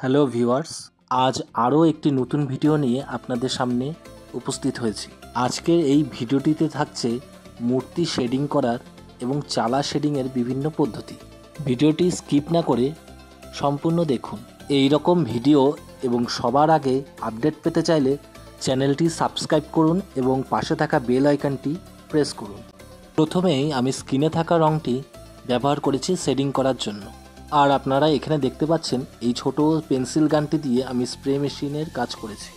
Hello viewers, আজ আরও একটি নতুন ভিডিও নিয়ে আপনাদের সামনে উপস্থিত হয়েছি। আজকের এই ভিডিওটিতে থাকছে মূর্তি শেডিং করার এবং চালা শেডিংয়ের বিভিন্ন পদ্ধতি। ভিডিওটি স্কিপ না করে সম্পূর্ণ দেখুন। এই রকম ভিডিও এবং সবার আগে আপডেট পেতে চাইলে চ্যানেলটি সাবস্ক্রাইব করুন এবং পাশে থাকা বেল আইকনটি প্রেস করুন। প্রথমেই আমি স্ক্রিনে থাকা রঙটি ব্যবহার করেছি শেডিং করার জন্য। আর আপনারা এখানে দেখতে পাচ্ছেন এই ছোট পেন্সিল গানটি দিয়ে আমি স্প্রে মেশিনের কাজ করেছি।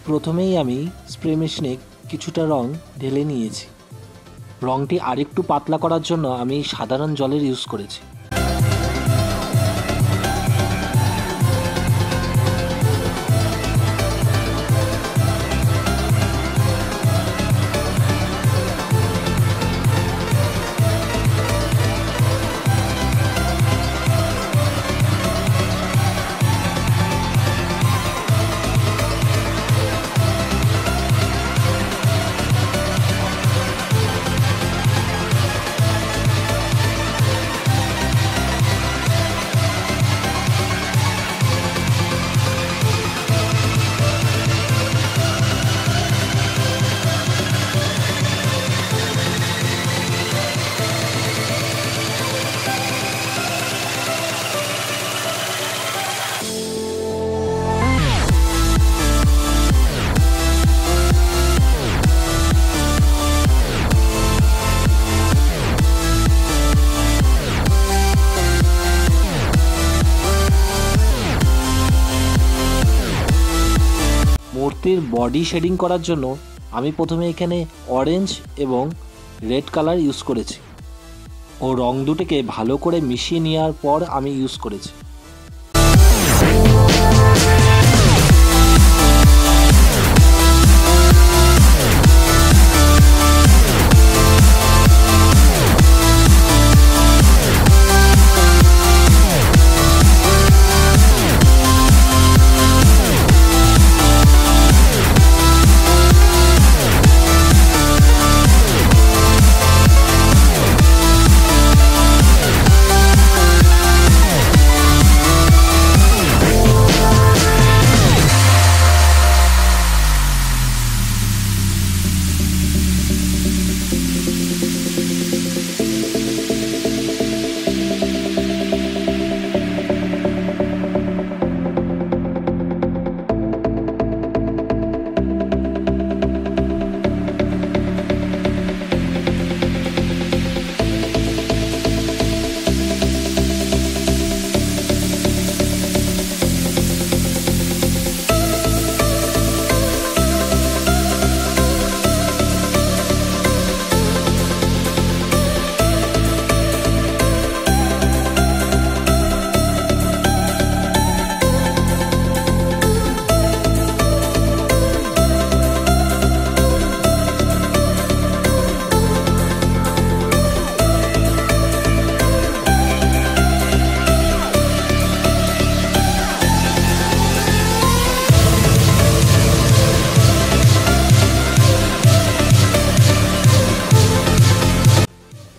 প্রথমেই আমি স্প্রে মেশিনে কিছুটা রং ঢেলে নিয়েছি। রংটি আরেকটু পাতলা করার জন্য আমি সাধারণ জলের ইউজ করেছি। মূর্তির বডি শেডিং করার জন্য আমি প্রথমে এখানে অরেঞ্জ এবং রেড কালার ইউজ করেছি ও রং দুটোকে ভালো করে মিশিয়ে নেওয়ার পর আমি ইউজ করেছি।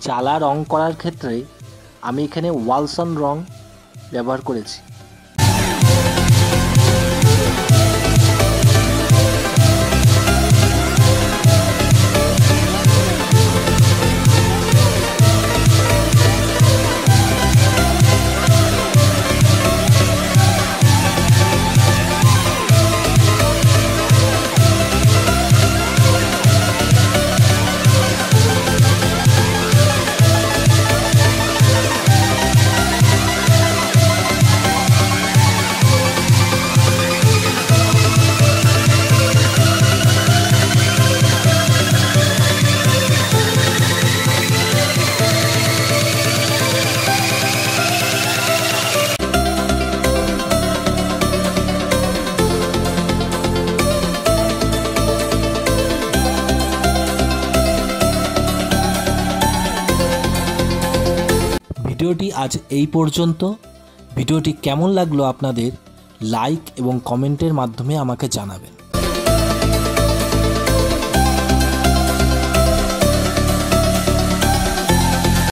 চালা রং করার ক্ষেত্রে আমি এখানে ওয়ালসন রং ব্যবহার করেছি। ভিডিওটি আজ এই পর্যন্ত। ভিডিওটি কেমন লাগলো আপনাদের লাইক এবং কমেন্টের মাধ্যমে আমাকে জানাবেন।